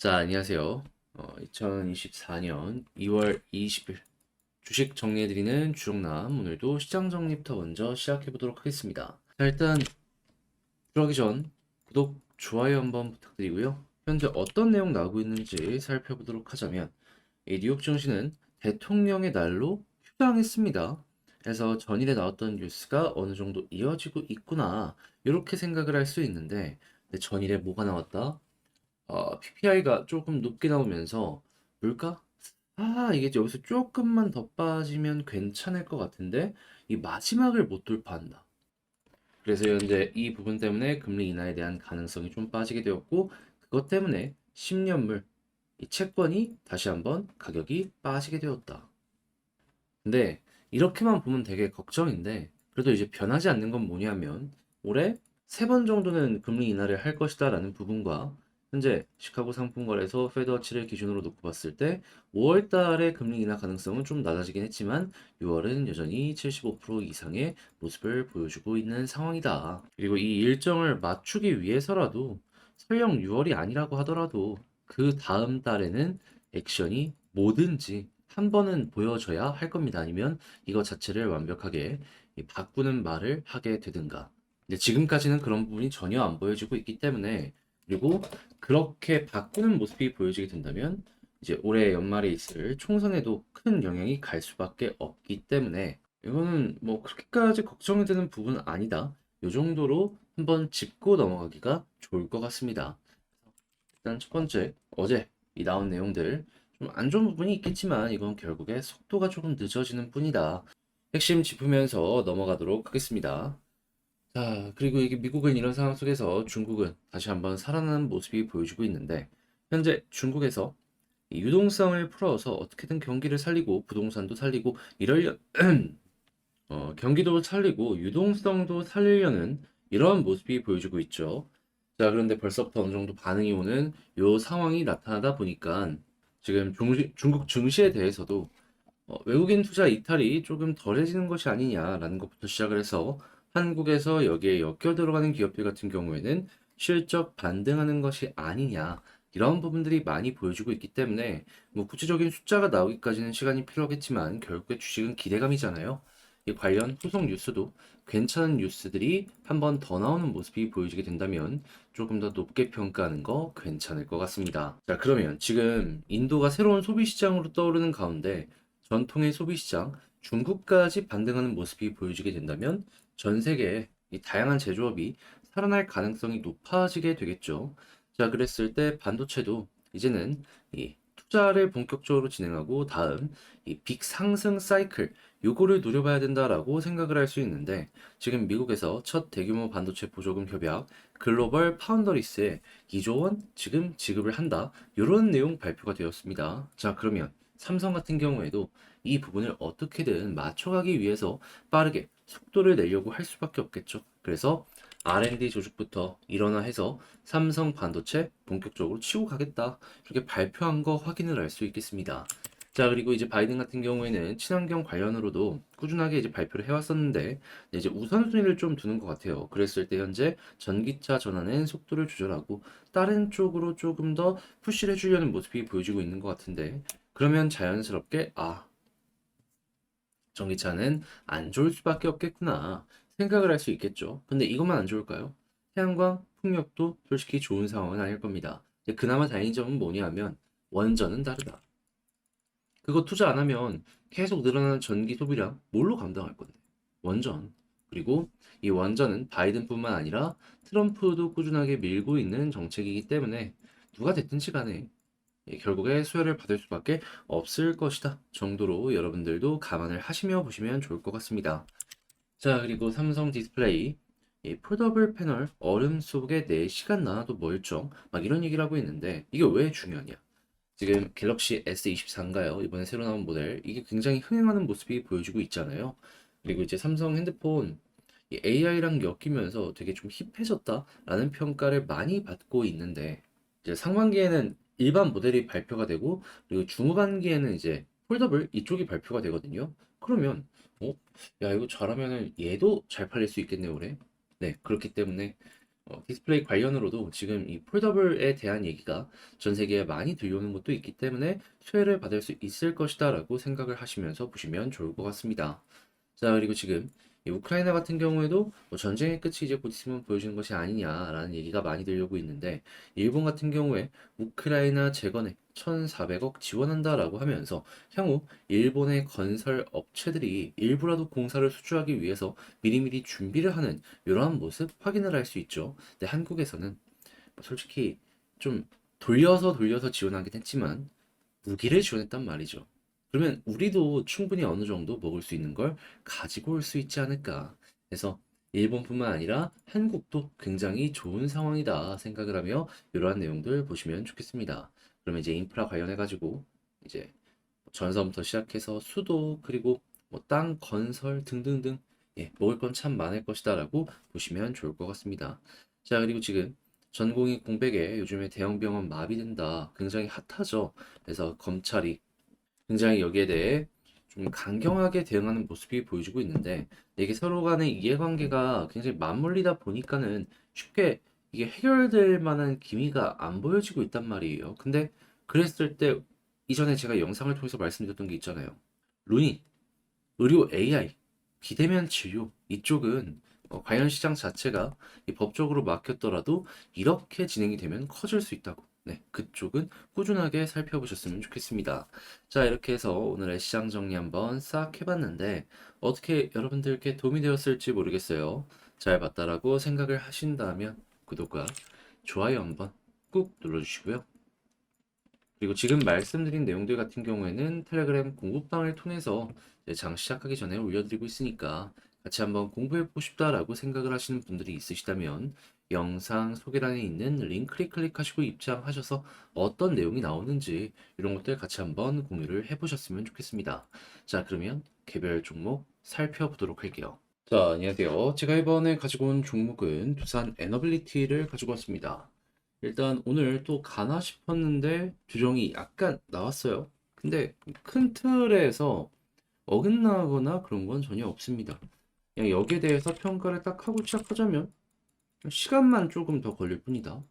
자, 안녕하세요. 2024년 2월 20일 주식 정리해드리는 주력남 오늘도 시장 정리부터 먼저 시작해보도록 하겠습니다. 자, 일단 들어가기 전 구독, 좋아요 한번 부탁드리고요. 현재 어떤 내용 나오고 있는지 살펴보도록 하자면 이 뉴욕 증시는 대통령의 날로 휴장했습니다. 그래서 전일에 나왔던 뉴스가 어느 정도 이어지고 있구나 이렇게 생각을 할 수 있는데 전일에 뭐가 나왔다? PPI가 조금 높게 나오면서 물가? 이게 여기서 조금만 더 빠지면 괜찮을 것 같은데 이 마지막을 못 돌파한다. 그래서 현재 이 부분 때문에 금리 인하에 대한 가능성이 좀 빠지게 되었고 그것 때문에 10년물 이 채권이 다시 한번 가격이 빠지게 되었다. 근데 이렇게만 보면 되게 걱정인데 그래도 이제 변하지 않는 건 뭐냐면 올해 3번 정도는 금리 인하를 할 것이다라는 부분과 현재 시카고 상품거래소 페드워치를 기준으로 놓고 봤을 때 5월 달에 금리 인하 가능성은 좀 낮아지긴 했지만 6월은 여전히 75% 이상의 모습을 보여주고 있는 상황이다. 그리고 이 일정을 맞추기 위해서라도 설령 6월이 아니라고 하더라도 그 다음 달에는 액션이 뭐든지 한 번은 보여줘야 할 겁니다. 아니면 이거 자체를 완벽하게 바꾸는 말을 하게 되든가. 근데 지금까지는 그런 부분이 전혀 안 보여지고 있기 때문에 그리고 그렇게 바꾸는 모습이 보여지게 된다면 이제 올해 연말에 있을 총선에도 큰 영향이 갈 수밖에 없기 때문에 이거는 뭐 그렇게까지 걱정이 되는 부분은 아니다. 이 정도로 한번 짚고 넘어가기가 좋을 것 같습니다. 일단 첫 번째, 어제 이 나온 내용들 좀 안 좋은 부분이 있겠지만 이건 결국에 속도가 조금 늦어지는 뿐이다. 핵심 짚으면서 넘어가도록 하겠습니다. 자, 그리고 이게 미국은 이런 상황 속에서 중국은 다시 한번 살아나는 모습이 보여주고 있는데 현재 중국에서 이 유동성을 풀어서 어떻게든 경기를 살리고 부동산도 살리고 이러려 경기도 살리고 유동성도 살리려는 이런 모습이 보여주고 있죠. 자, 그런데 벌써부터 어느 정도 반응이 오는 요 상황이 나타나다 보니까 지금 중국 증시에 대해서도 외국인 투자 이탈이 조금 덜해지는 것이 아니냐라는 것부터 시작을 해서 한국에서 여기에 엮여 들어가는 기업들 같은 경우에는 실적 반등하는 것이 아니냐 이런 부분들이 많이 보여주고 있기 때문에 뭐 구체적인 숫자가 나오기까지는 시간이 필요하겠지만 결국에 주식은 기대감이잖아요. 이 관련 후속 뉴스도 괜찮은 뉴스들이 한 번 더 나오는 모습이 보여지게 된다면 조금 더 높게 평가하는 거 괜찮을 것 같습니다. 자, 그러면 지금 인도가 새로운 소비 시장으로 떠오르는 가운데 전통의 소비 시장 중국까지 반등하는 모습이 보여지게 된다면 전 세계의 이 다양한 제조업이 살아날 가능성이 높아지게 되겠죠. 자, 그랬을 때 반도체도 이제는 이 투자를 본격적으로 진행하고 다음 이 빅 상승 사이클 요거를 노려봐야 된다라고 생각을 할 수 있는데 지금 미국에서 첫 대규모 반도체 보조금 협약 글로벌 파운더리스에 2조 원 지금 지급을 한다. 이런 내용 발표가 되었습니다. 자, 그러면 삼성 같은 경우에도 이 부분을 어떻게든 맞춰가기 위해서 빠르게 속도를 내려고 할 수밖에 없겠죠. 그래서 R&D 조직부터 일원화해서 삼성 반도체 본격적으로 치고 가겠다. 이렇게 발표한 거 확인을 할 수 있겠습니다. 자, 그리고 이제 바이든 같은 경우에는 친환경 관련으로도 꾸준하게 이제 발표를 해왔었는데, 이제 우선순위를 좀 두는 것 같아요. 그랬을 때 현재 전기차 전환은 속도를 조절하고, 다른 쪽으로 조금 더 푸시를 해주려는 모습이 보여지고 있는 것 같은데, 그러면 자연스럽게, 전기차는 안 좋을 수밖에 없겠구나 생각을 할 수 있겠죠. 근데 이것만 안 좋을까요? 태양광, 풍력도 솔직히 좋은 상황은 아닐 겁니다. 근데 그나마 다행인 점은 뭐냐면, 원전은 다르다. 그거 투자 안 하면 계속 늘어나는 전기 소비량 뭘로 감당할 건데? 원전. 그리고 이 원전은 바이든뿐만 아니라 트럼프도 꾸준하게 밀고 있는 정책이기 때문에 누가 됐든지 간에 결국에 수혜를 받을 수밖에 없을 것이다 정도로 여러분들도 감안을 하시며 보시면 좋을 것 같습니다. 자, 그리고 삼성 디스플레이 이 폴더블 패널 얼음 속에 4시간 나눠도 멀쩡 막 이런 얘기를 하고 있는데 이게 왜 중요하냐? 지금 갤럭시 S24인가요? 이번에 새로 나온 모델. 이게 굉장히 흥행하는 모습이 보여주고 있잖아요. 그리고 이제 삼성 핸드폰 AI랑 엮이면서 되게 좀 힙해졌다라는 평가를 많이 받고 있는데 이제 상반기에는 일반 모델이 발표가 되고 그리고 중후반기에는 이제 폴더블 이쪽이 발표가 되거든요. 그러면 야 이거 잘하면은 얘도 잘 팔릴 수 있겠네요, 올해. 네, 그렇기 때문에 디스플레이 관련으로도 지금 이 폴더블에 대한 얘기가 전 세계에 많이 들려오는 것도 있기 때문에 수혜를 받을 수 있을 것이다라고 생각을 하시면서 보시면 좋을 것 같습니다. 자, 그리고 지금 이 우크라이나 같은 경우에도 뭐 전쟁의 끝이 이제 곧 있으면 보여지는 것이 아니냐라는 얘기가 많이 들려오고 있는데, 일본 같은 경우에 우크라이나 재건에 1,400억 지원한다라고 하면서 향후 일본의 건설 업체들이 일부라도 공사를 수주하기 위해서 미리미리 준비를 하는 이러한 모습 확인을 할 수 있죠. 근데 한국에서는 솔직히 좀 돌려서 지원하긴 했지만 무기를 지원했단 말이죠. 그러면 우리도 충분히 어느 정도 먹을 수 있는 걸 가지고 올 수 있지 않을까. 그래서 일본뿐만 아니라 한국도 굉장히 좋은 상황이다 생각을 하며 이러한 내용들 보시면 좋겠습니다. 그러면 이제 인프라 관련해 가지고 이제 전선부터 시작해서 수도 그리고 뭐 땅 건설 등등등, 먹을 건 참 많을 것이다라고 보시면 좋을 것 같습니다. 자, 그리고 지금 전공의 공백에 요즘에 대형 병원 마비된다 굉장히 핫하죠. 그래서 검찰이 굉장히 여기에 대해 좀 강경하게 대응하는 모습이 보여지고 있는데, 이게 서로 간의 이해관계가 굉장히 맞물리다 보니까는 쉽게 이게 해결될 만한 기미가 안 보여지고 있단 말이에요. 근데 그랬을 때 이전에 제가 영상을 통해서 말씀드렸던 게 있잖아요. 루니, 의료 AI, 비대면 진료 이쪽은 관련 시장 자체가 이 법적으로 막혔더라도 이렇게 진행이 되면 커질 수 있다고. 네, 그쪽은 꾸준하게 살펴보셨으면 좋겠습니다. 자, 이렇게 해서 오늘의 시장 정리 한번 싹 해봤는데 어떻게 여러분들께 도움이 되었을지 모르겠어요. 잘 봤다라고 생각을 하신다면 구독과 좋아요 한번 꾹 눌러주시고요. 그리고 지금 말씀드린 내용들 같은 경우에는 텔레그램 공부방을 통해서 이제 장 시작하기 전에 올려드리고 있으니까 같이 한번 공부해보고 싶다라고 생각을 하시는 분들이 있으시다면 영상 소개란에 있는 링크를 클릭하시고 입장하셔서 어떤 내용이 나오는지 이런 것들 같이 한번 공유를 해보셨으면 좋겠습니다. 자, 그러면 개별 종목 살펴보도록 할게요. 자, 안녕하세요. 제가 이번에 가지고 온 종목은 두산 에너빌리티를 가지고 왔습니다. 일단 오늘 또 가나 싶었는데 규정이 약간 나왔어요. 근데 큰 틀에서 어긋나거나 그런 건 전혀 없습니다. 그냥 여기에 대해서 평가를 딱 하고 시작하자면 시간만 조금 더 걸릴 뿐이다.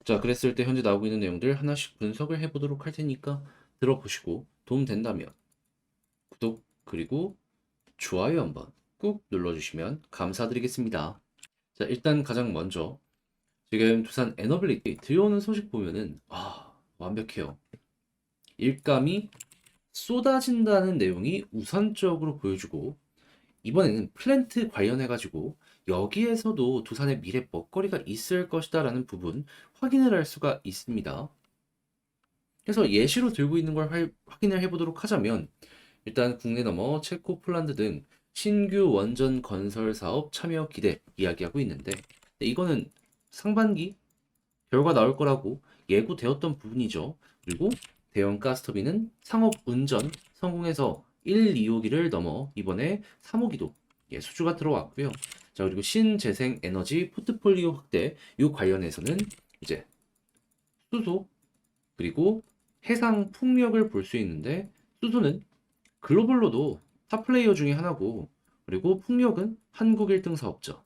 자, 그랬을 때 현재 나오고 있는 내용들 하나씩 분석을 해보도록 할 테니까 들어보시고 도움 된다면 구독 그리고 좋아요 한번 꾹 눌러주시면 감사드리겠습니다. 자, 일단 가장 먼저 지금 두산 에너빌리티 들어오는 소식 보면은 완벽해요. 일감이 쏟아진다는 내용이 우선적으로 보여주고, 이번에는 플랜트 관련해 가지고 여기에서도 두산의 미래 먹거리가 있을 것이다라는 부분 확인을 할 수가 있습니다. 그래서 예시로 들고 있는 걸 확인을 해보도록 하자면, 일단 국내 넘어 체코, 폴란드 등 신규 원전 건설 사업 참여 기대 이야기하고 있는데, 이거는 상반기 결과 나올 거라고 예고되었던 부분이죠. 그리고 대형 가스터빈은 상업 운전 성공해서 1, 2호기를 넘어 이번에 3호기도 수주가 들어왔고요. 자, 그리고 신재생 에너지 포트폴리오 확대 이 관련해서는 이제 수소 그리고 해상 풍력을 볼 수 있는데, 수소는 글로벌로도 탑 플레이어 중에 하나고, 그리고 풍력은 한국 1등 사업자.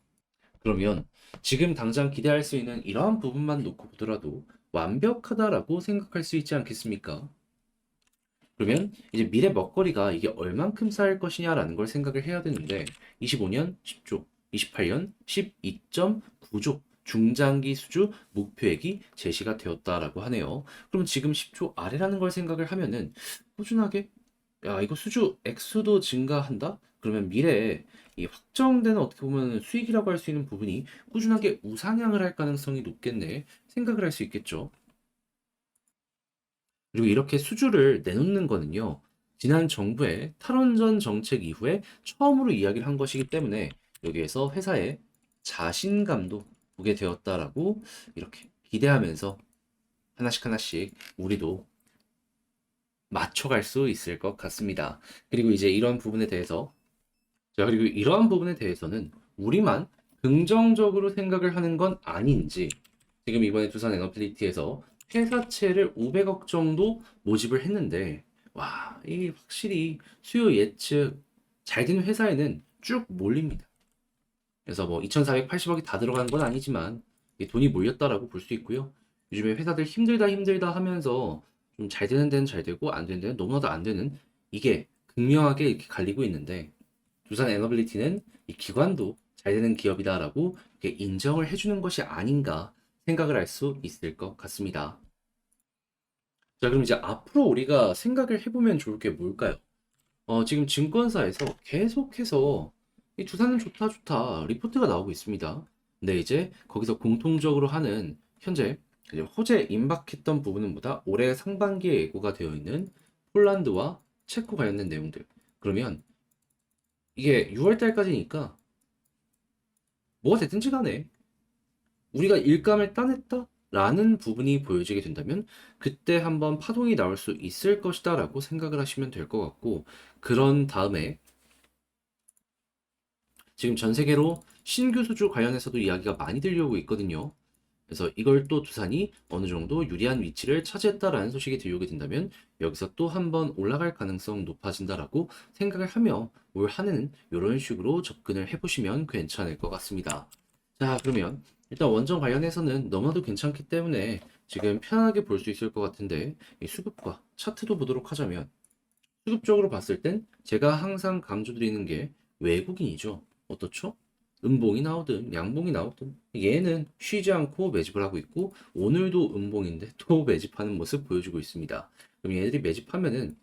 그러면 지금 당장 기대할 수 있는 이러한 부분만 놓고 보더라도 완벽하다라고 생각할 수 있지 않겠습니까? 그러면 이제 미래 먹거리가 이게 얼만큼 쌓일 것이냐라는 걸 생각을 해야 되는데, 25년 10조, 28년 12.9조 중장기 수주 목표액이 제시가 되었다라고 하네요. 그럼 지금 10조 아래라는 걸 생각을 하면은 꾸준하게, 야, 이거 수주 액수도 증가한다? 그러면 미래에 이 확정되는 어떻게 보면 수익이라고 할 수 있는 부분이 꾸준하게 우상향을 할 가능성이 높겠네 생각을 할 수 있겠죠. 그리고 이렇게 수주를 내놓는 거는요, 지난 정부의 탈원전 정책 이후에 처음으로 이야기를 한 것이기 때문에 여기에서 회사의 자신감도 보게 되었다라고 이렇게 기대하면서 하나씩 하나씩 우리도 맞춰갈 수 있을 것 같습니다. 그리고 이제 이런 부분에 대해서, 자, 그리고 이러한 부분에 대해서는 우리만 긍정적으로 생각을 하는 건 아닌지, 지금 이번에 두산 에너빌리티에서 회사채를 500억 정도 모집을 했는데, 와, 이 확실히 수요 예측 잘 된 회사에는 쭉 몰립니다. 그래서 뭐 2,480억이 다 들어간 건 아니지만 이게 돈이 몰렸다라고 볼 수 있고요. 요즘에 회사들 힘들다 힘들다 하면서 좀 잘 되는 데는 잘 되고 안 되는 데는 너무나도 안 되는, 이게 극명하게 이렇게 갈리고 있는데, 두산 에너빌리티는 이 기관도 잘 되는 기업이다라고 이렇게 인정을 해주는 것이 아닌가 생각을 할 수 있을 것 같습니다. 자, 그럼 이제 앞으로 우리가 생각을 해보면 좋을 게 뭘까요? 지금 증권사에서 계속해서 이 두산은 좋다 좋다 리포트가 나오고 있습니다. 근데 이제 거기서 공통적으로 하는, 현재 이제 호재 임박했던 부분은 보다 올해 상반기에 예고가 되어 있는 폴란드와 체코 관련된 내용들. 그러면 이게 6월 달까지니까 뭐가 됐든지 간에 우리가 일감을 따냈다 라는 부분이 보여지게 된다면 그때 한번 파동이 나올 수 있을 것이다 라고 생각을 하시면 될 것 같고, 그런 다음에 지금 전 세계로 신규 수주 관련해서도 이야기가 많이 들려오고 있거든요. 그래서 이걸 또 두산이 어느 정도 유리한 위치를 차지했다라는 소식이 들려오게 된다면 여기서 또 한번 올라갈 가능성 높아진다라고 생각을 하며 올 한해는 이런 식으로 접근을 해보시면 괜찮을 것 같습니다. 자, 그러면 일단 원전 관련해서는 너무나도 괜찮기 때문에 지금 편하게 볼 수 있을 것 같은데, 이 수급과 차트도 보도록 하자면, 수급적으로 봤을 땐 제가 항상 강조드리는 게 외국인이죠. 어떻죠? 음봉이 나오든 양봉이 나오든 얘는 쉬지 않고 매집을 하고 있고, 오늘도 음봉인데 또 매집하는 모습 보여주고 있습니다. 그럼 얘들이 매집하면은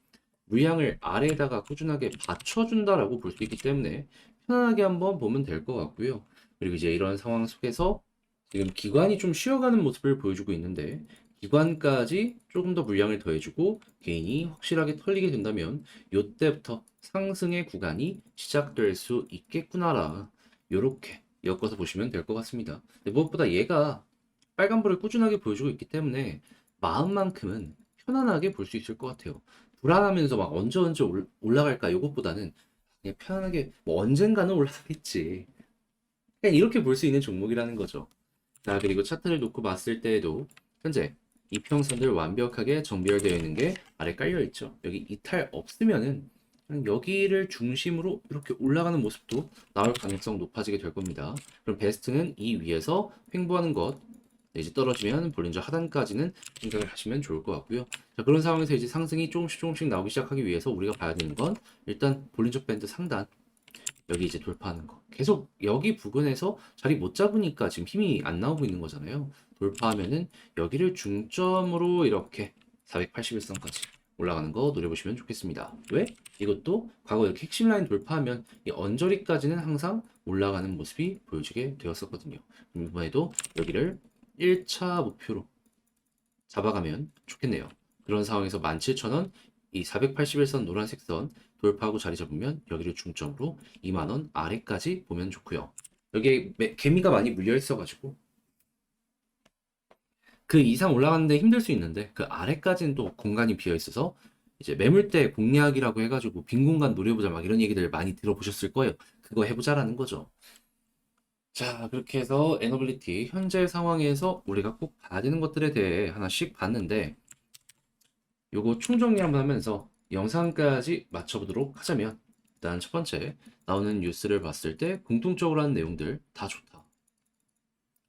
물량을 아래에다가 꾸준하게 받쳐준다라고 볼 수 있기 때문에 편안하게 한번 보면 될 것 같고요. 그리고 이제 이런 상황 속에서 지금 기관이 좀 쉬어가는 모습을 보여주고 있는데, 기관까지 조금 더 물량을 더해주고 개인이 확실하게 털리게 된다면 이때부터 상승의 구간이 시작될 수 있겠구나라, 요렇게 엮어서 보시면 될 것 같습니다. 근데 무엇보다 얘가 빨간불을 꾸준하게 보여주고 있기 때문에 마음만큼은 편안하게 볼 수 있을 것 같아요. 불안하면서 막 언제 올라갈까 요것보다는 그냥 편안하게 뭐 언젠가는 올라가겠지, 그냥 이렇게 볼 수 있는 종목이라는 거죠. 자, 그리고 차트를 놓고 봤을 때에도 현재 이평선들 완벽하게 정비되어 있는 게 아래 깔려 있죠. 여기 이탈 없으면은 그냥 여기를 중심으로 이렇게 올라가는 모습도 나올 가능성 높아지게 될 겁니다. 그럼 베스트는 이 위에서 횡보하는 것, 네, 이제 떨어지면 볼린저 하단까지는 생각을 하시면 좋을 것 같고요. 자, 그런 상황에서 이제 상승이 조금씩 나오기 시작하기 위해서 우리가 봐야 되는 건 일단 볼린저 밴드 상단, 여기 이제 돌파하는 거. 계속 여기 부근에서 자리 못 잡으니까 지금 힘이 안 나오고 있는 거잖아요. 돌파하면은 여기를 중점으로 이렇게 481선까지 올라가는 거 노려보시면 좋겠습니다. 왜? 이것도 과거 이렇게 핵심 라인 돌파하면 이 언저리까지는 항상 올라가는 모습이 보여지게 되었었거든요. 이번에도 여기를 1차 목표로 잡아가면 좋겠네요. 그런 상황에서 17,000원, 이 481선 노란색 선 돌파하고 자리 잡으면 여기를 중점으로 2만원 아래까지 보면 좋고요. 여기에 개미가 많이 물려 있어가지고 그 이상 올라가는데 힘들 수 있는데 그 아래까지는 또 공간이 비어 있어서 이제 매물대 공략이라고 해가지고 빈 공간 노려보자 막 이런 얘기들 많이 들어보셨을 거예요. 그거 해보자라는 거죠. 자, 그렇게 해서 에너빌리티 현재 상황에서 우리가 꼭 봐야 되는 것들에 대해 하나씩 봤는데, 요거 총정리 한번 하면서 영상까지 맞춰보도록 하자면, 일단 첫 번째 나오는 뉴스를 봤을 때 공통적으로 하는 내용들 다 좋다.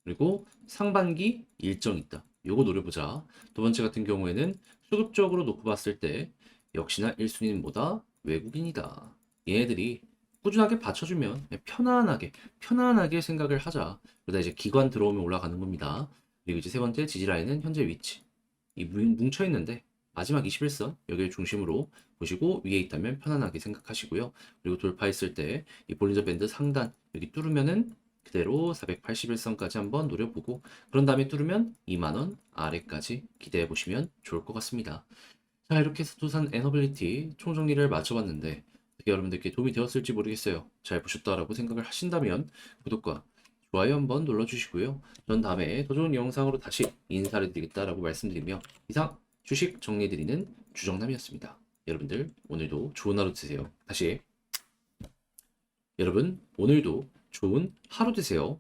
그리고 상반기 일정 있다. 요거 노려보자. 두 번째 같은 경우에는 수급적으로 놓고 봤을 때 역시나 1순위는 뭐다? 외국인이다. 얘네들이 꾸준하게 받쳐주면 그냥 편안하게 생각을 하자. 그러다 이제 기관 들어오면 올라가는 겁니다. 그리고 이제 세 번째 지지라인은 현재 위치. 이 뭉쳐 있는데 마지막 21선 여기를 중심으로 보시고 위에 있다면 편안하게 생각하시고요. 그리고 돌파했을 때 이 볼린저 밴드 상단 여기 뚫으면은 그대로 481선까지 한번 노려보고, 그런 다음에 뚫으면 2만원 아래까지 기대해 보시면 좋을 것 같습니다. 자, 이렇게 해서 두산 에너빌리티 총정리를 마쳐봤는데 어떻게 여러분들께 도움이 되었을지 모르겠어요. 잘 보셨다라고 생각을 하신다면 구독과 좋아요 한번 눌러주시고요. 전 다음에 더 좋은 영상으로 다시 인사를 드리겠다라고 말씀드리며 이상 주식 정리해드리는 주정남이었습니다. 여러분들 오늘도 좋은 하루 되세요. 다시 여러분 오늘도 좋은 하루 되세요.